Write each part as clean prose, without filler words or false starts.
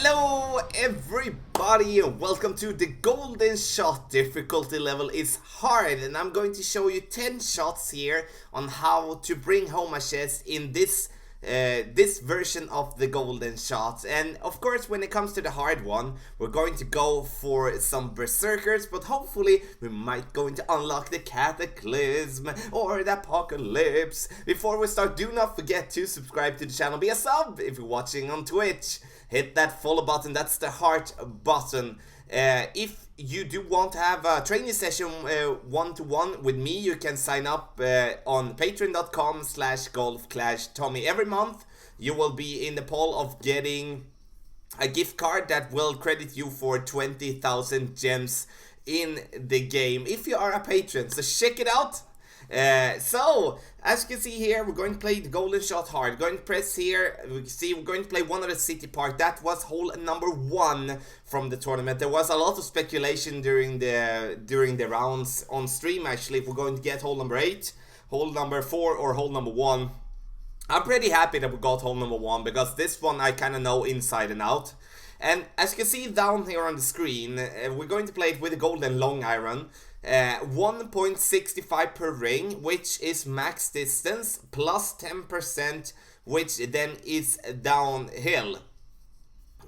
Hello everybody and welcome to the golden shot. Difficulty level is hard and I'm going to show you 10 shots here on how to bring home a chest in this version of the golden shot. And of course, when it comes to the hard one, we're going to go for some berserkers, but hopefully we might going to unlock the cataclysm or the apocalypse. Before we start, do not forget to subscribe to the channel, be a sub if you're watching on Twitch. Hit that follow button, that's the heart button. If you do want to have a training session one-to-one with me, you can sign up on patreon.com/golfclashtommy. Every month you will be in the poll of getting a gift card that will credit you for 20,000 gems in the game if you are a patron, so check it out. So, as you can see here, we're going to play the golden shot hard. Going to press here, we can see we're going to play one of the city park. That was hole number 1 from the tournament. There was a lot of speculation during the rounds on stream, actually, if we're going to get hole number 8, hole number 4, or hole number 1. I'm pretty happy that we got hole number 1, because this one I kind of know inside and out. And as you can see down here on the screen, we're going to play it with a golden long iron. 1.65 per ring, which is max distance, plus 10%, which then is downhill.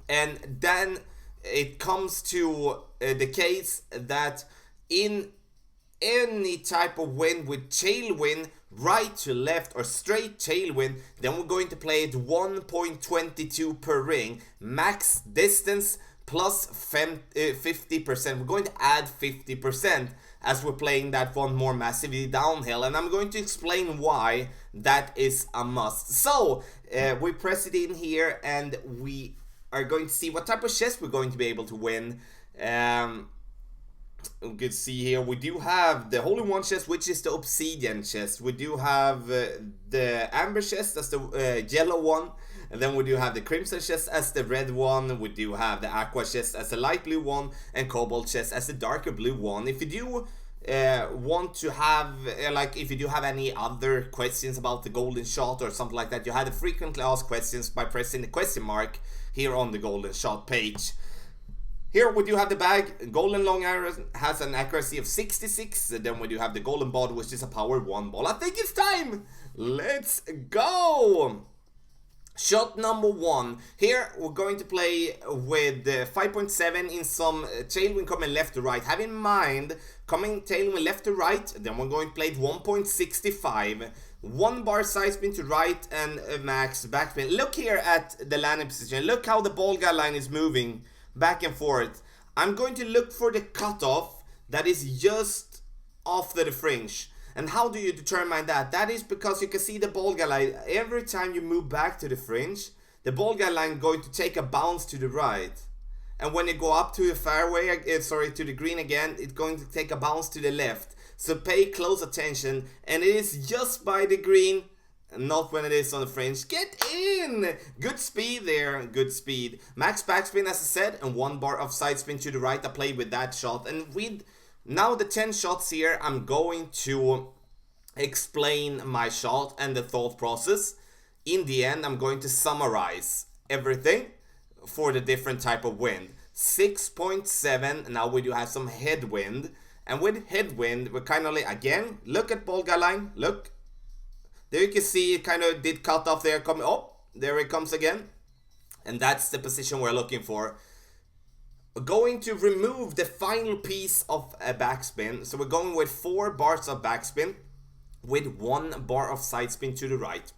And then it comes to the case that in any type of wind with tailwind, right to left or straight tailwind, then we're going to play it 1.22 per ring, max distance plus 50%. We're going to add 50% as we're playing that one more massively downhill, and I'm going to explain why that is a must. So we press it in here and we are going to see what type of chest we're going to be able to win. We can see here we do have the Holy One chest, which is the obsidian chest. We do have the amber chest, that's the yellow one. And then we do have the crimson chest as the red one. We do have the aqua chest as the light blue one, and cobalt chest as the darker blue one. If you do want to have, if you do have any other questions about the golden shot or something like that, you had the frequently asked questions by pressing the question mark here on the golden shot page. Here we do have the bag. Golden long iron has an accuracy of 66. Then we do have the golden ball, which is a power 1 ball. I think it's time. Let's go. Shot number 1. Here we're going to play with 5.7 in some tailwind coming left to right. Have in mind, coming tailwind left to right, then we're going to play 1.65. 1 bar side spin to right and max backspin. Look here at the landing position. Look how the ball guy line is moving back and forth. I'm going to look for the cutoff that is just after the fringe. And how do you determine that? That is because you can see the ball guy line. Every time you move back to the fringe, the ball guy line going to take a bounce to the right. And when you go up to the fairway, to the green again, it's going to take a bounce to the left. So pay close attention. And it is just by the green, not when it is on the fringe. Get in! Good speed there, good speed. Max backspin, as I said, and 1 bar of side spin to the right. I played with that shot. And with now the 10 shots here, I'm going to explain my shot and the thought process. In the end, I'm going to summarize everything for the different type of wind. 6.7, now we do have some headwind. And with headwind, we're kind of like, again, look at ball guy line, look. There you can see it kind of did cut off there, coming, oh, there it comes again. And that's the position we're looking for. We're going to remove the final piece of a backspin. So we're going with 4 bars of backspin with 1 bar of side spin to the right.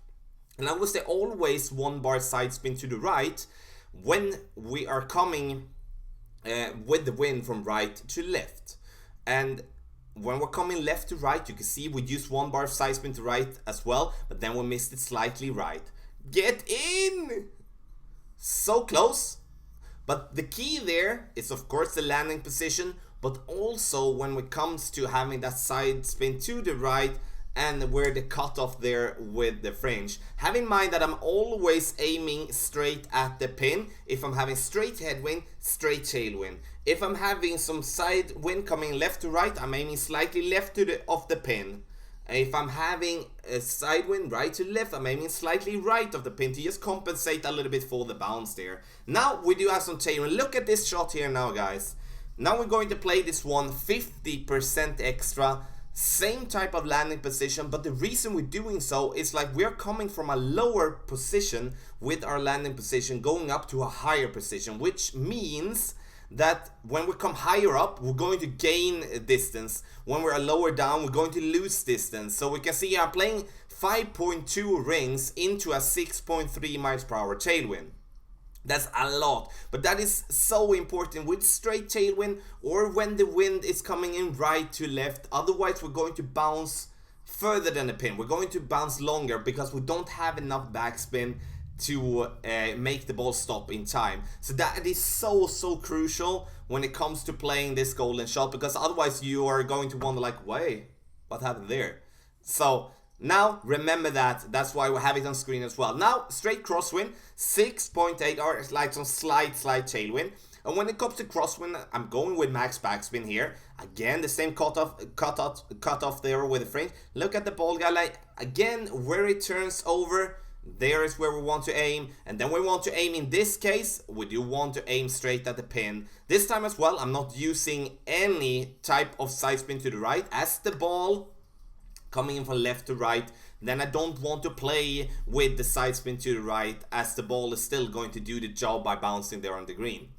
And I would say always 1 bar side spin to the right when we are coming with the wind from right to left. And when we're coming left to right, you can see we use 1 bar of side spin to right as well, but then we missed it slightly right. Get in! So close. But the key there is of course the landing position, but also when it comes to having that side spin to the right and where the cutoff there with the fringe. Have in mind that I'm always aiming straight at the pin. If I'm having straight headwind, straight tailwind. If I'm having some side wind coming left to right, I'm aiming slightly left to the off the pin. If I'm having a side wind right to left, I'm aiming slightly right of the pin to just compensate a little bit for the bounce there. Now we do have some tailwind. Look at this shot here now, guys. Now we're going to play this one 50% extra. Same type of landing position, but the reason we're doing so is like we're coming from a lower position with our landing position going up to a higher position, which means that when we come higher up, we're going to gain distance. When we're lower down, we're going to lose distance. So we can see I'm playing 5.2 rings into a 6.3 miles per hour tailwind. That's a lot, but that is so important with straight tailwind or when the wind is coming in right to left. Otherwise, we're going to bounce further than the pin. We're going to bounce longer because we don't have enough backspin to make the ball stop in time. So that is so crucial when it comes to playing this golden shot, because otherwise you are going to wonder like, wait, what happened there? So now remember that. That's why we have it on screen as well. Now straight crosswind 6.8 or like some slight tailwind. And when it comes to crosswind, I'm going with max backspin here. Again, the same cutoff there with the fringe. Look at the ball guy, again where it turns over. There is where we want to aim, and then we want to aim. In this case, we do want to aim straight at the pin. This time as well, I'm not using any type of side spin to the right. As the ball coming in from left to right, then I don't want to play with the side spin to the right, as the ball is still going to do the job by bouncing there on the green.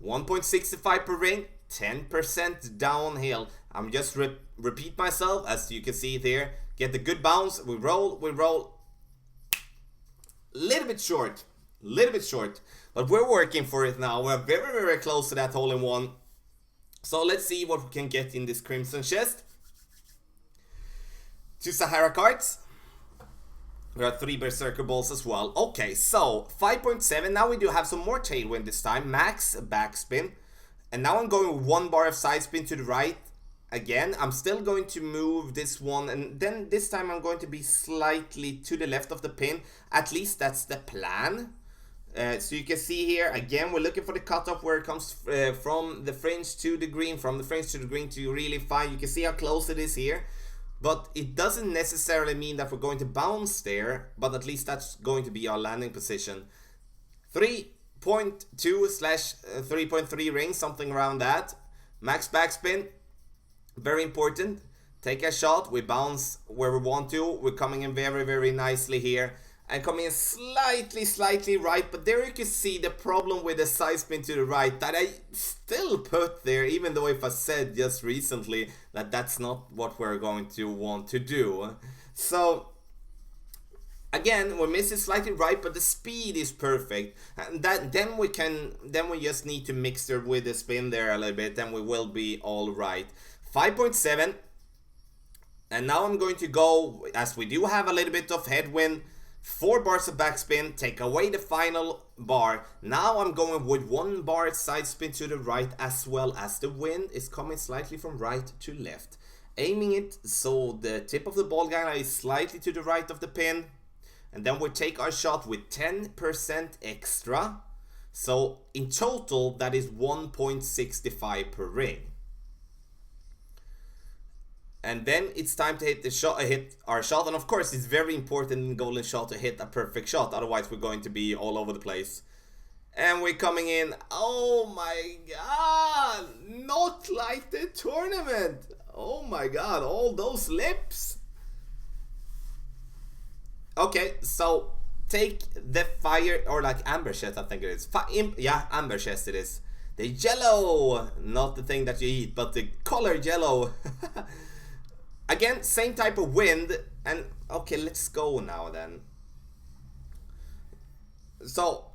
1.65 per ring, 10% downhill. I'm just repeat myself, as you can see there. Get the good bounce, we roll. Little bit short, but we're working for it now. We're very close to that hole in one. So let's see what we can get in this crimson chest. 2 Sahara cards. We got 3 berserker balls as well. Okay, so 5.7. Now we do have some more tailwind this time. Max backspin, and now I'm going with 1 bar of side spin to the right. Again, I'm still going to move this one, and then this time I'm going to be slightly to the left of the pin. At least that's the plan. So you can see here, again, we're looking for the cutoff where it comes from the fringe to the green, from the fringe to the green to really find. You can see how close it is here. But it doesn't necessarily mean that we're going to bounce there, but at least that's going to be our landing position. 3.2 / 3.3 rings, something around that. Max backspin. Very important. Take a shot, we bounce where we want to. We're coming in very nicely here, and coming in slightly right. But there you can see the problem with the side spin to the right that I still put there, even though if I said just recently that that's not what we're going to want to do. So again, we're missing slightly right, but the speed is perfect. And then we just need to mix it with the spin there a little bit, and we will be all right. 5.7. And now I'm going to go, as we do have a little bit of headwind, 4 bars of backspin, take away the final bar. Now I'm going with 1 bar side spin to the right, as well as the wind is coming slightly from right to left. Aiming it so the tip of the ball gun is slightly to the right of the pin. And then we take our shot with 10% extra. So in total, that is 1.65 per ring. And then it's time to hit the shot, hit our shot. And of course, it's very important in golden shot to hit a perfect shot. Otherwise, we're going to be all over the place. And we're coming in. Oh my god! Not like the tournament. Oh my god! All those lips. Okay, so take the fire, or like amber chest, I think it is. Yeah, amber chest it is. The yellow, not the thing that you eat, but the colored yellow. Again, same type of wind, and okay, let's go now then. So,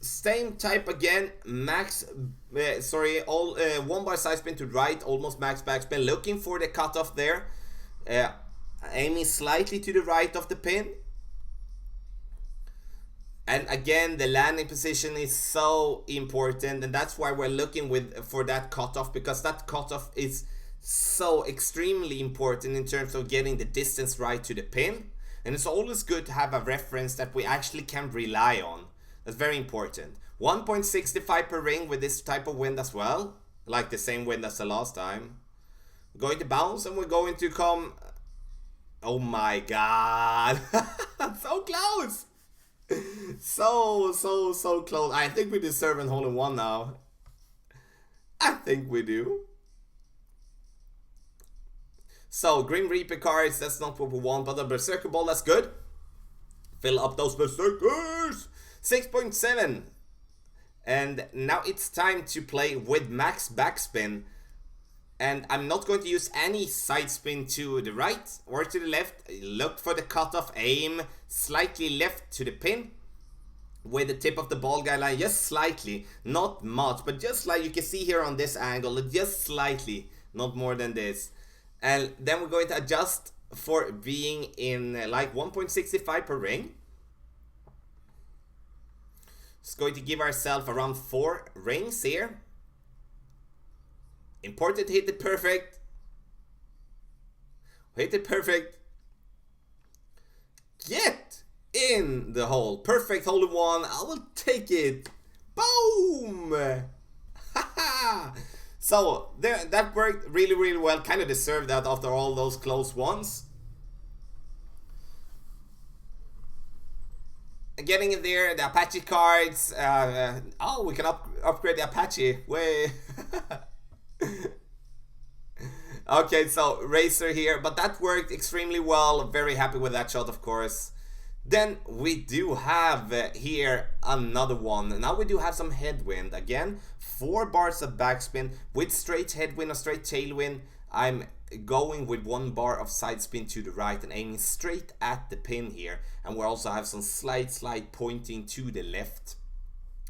same type again, max, 1 bar side spin to right, almost max backspin, looking for the cutoff there. Aiming slightly to the right of the pin. And again, the landing position is so important, and that's why we're looking for that cutoff, because that cutoff is so extremely important in terms of getting the distance right to the pin. And it's always good to have a reference that we actually can rely on. That's very important. 1.65 per ring with this type of wind as well, like the same wind as the last time. We're going to bounce, and we're going to come Oh my god. So close. So close. I think we deserve a hole in one now. I think we do. So, Grim Reaper cards, that's not what we want, but the Berserker Ball, that's good. Fill up those Berserkers! 6.7. And now it's time to play with max backspin. And I'm not going to use any side spin to the right or to the left. Look for the cutoff, aim slightly left to the pin. With the tip of the ball guideline, just slightly, not much, but just like you can see here on this angle, just slightly, not more than this. And then we're going to adjust for being in like 1.65 per ring. It's going to give ourselves around 4 rings here. Important to hit it perfect. Hit it perfect. Get in the hole. Perfect hole in one. I will take it. Boom! So there, that worked really well. Kind of deserved that after all those close ones. Getting in there, the Apache cards. Oh, we can upgrade the Apache. Way. Okay, so Racer here, but that worked extremely well. Very happy with that shot, of course. Then we do have here another one. Now we do have some headwind. Again, 4 bars of backspin with straight headwind or straight tailwind. I'm going with 1 bar of side spin to the right and aiming straight at the pin here. And we also have some slight pointing to the left.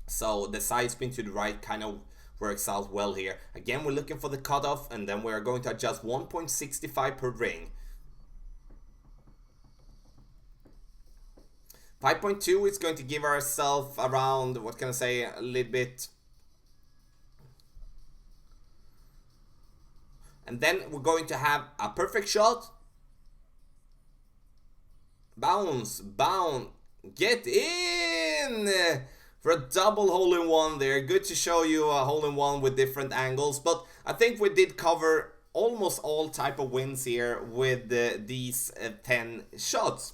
So the side spin to the right kind of works out well here. Again, we're looking for the cutoff, and then we're going to adjust 1.65 per ring. 5.2 is going to give ourselves around, what can I say, a little bit. And then we're going to have a perfect shot. Bounce, get in! For a double hole-in-one there. Good to show you a hole-in-one with different angles. But I think we did cover almost all type of wins here with these 10 shots.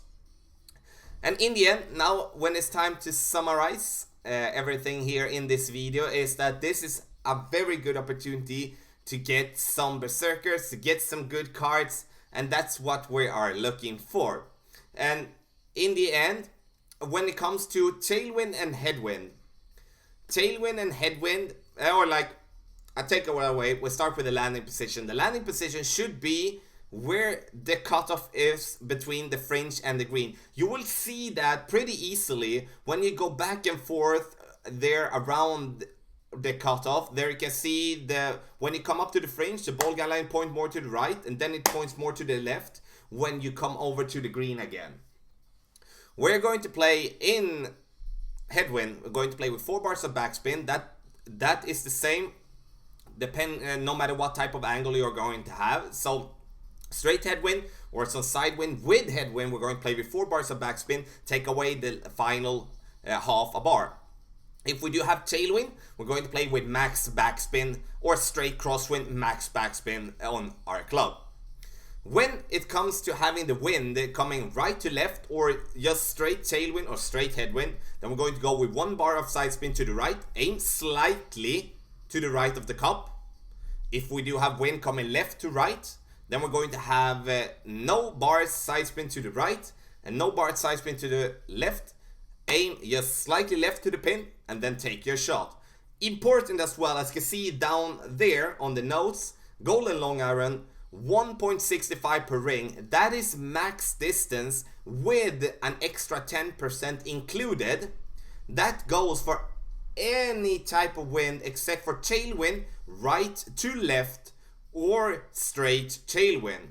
And in the end, now when it's time to summarize everything here in this video, is that this is a very good opportunity to get some Berserkers, to get some good cards, and that's what we are looking for. And in the end, when it comes to tailwind and headwind, or like, I take it away, we'll start with the landing position. The landing position should be where the cutoff is between the fringe and the green. You will see that pretty easily when you go back and forth there around the cutoff. There you can see when you come up to the fringe, the ball guideline point more to the right, and then it points more to the left when you come over to the green again. We're going to play in headwind. We're going to play with 4 bars of backspin. That is the same no matter what type of angle you're going to have. So straight headwind or some side wind with headwind, we're going to play with 4 bars of backspin, take away the final half a bar. If we do have tailwind, we're going to play with max backspin or straight crosswind, max backspin on our club. When it comes to having the wind coming right to left or just straight tailwind or straight headwind, then we're going to go with 1 bar of side spin to the right, aim slightly to the right of the cup. If we do have wind coming left to right, then we're going to have no bars side spin to the right and no bars side spin to the left. Aim just slightly left to the pin and then take your shot. Important as well, as you can see down there on the notes, golden long iron, 1.65 per ring. That is max distance with an extra 10% included. That goes for any type of wind except for tailwind, right to left, or straight tailwind.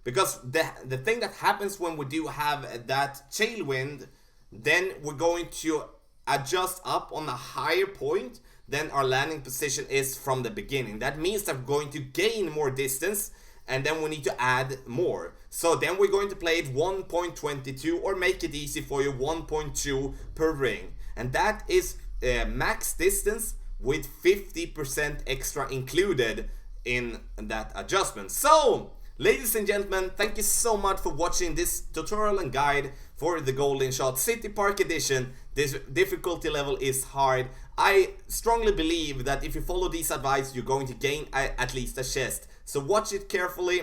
Because the thing that happens when we do have that tailwind, then we're going to adjust up on a higher point than our landing position is from the beginning. That means that we're going to gain more distance, and then we need to add more. So then we're going to play it 1.22, or make it easy for you, 1.2 per ring. And that is max distance with 50% extra included in that adjustment. So Ladies and gentlemen, thank you so much for watching this tutorial and guide for the Golden Shot City Park Edition. This difficulty level is hard. I strongly believe that if you follow these advice, you're going to gain at least a chest. So watch it carefully,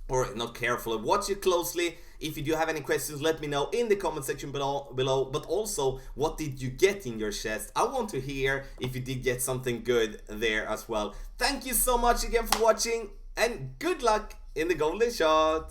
or not carefully, watch it closely. If you do have any questions, let me know in the comment section below. But also, what did you get in your chest? I want to hear if you did get something good there as well. Thank you so much again for watching, and good luck in the Golden Shot!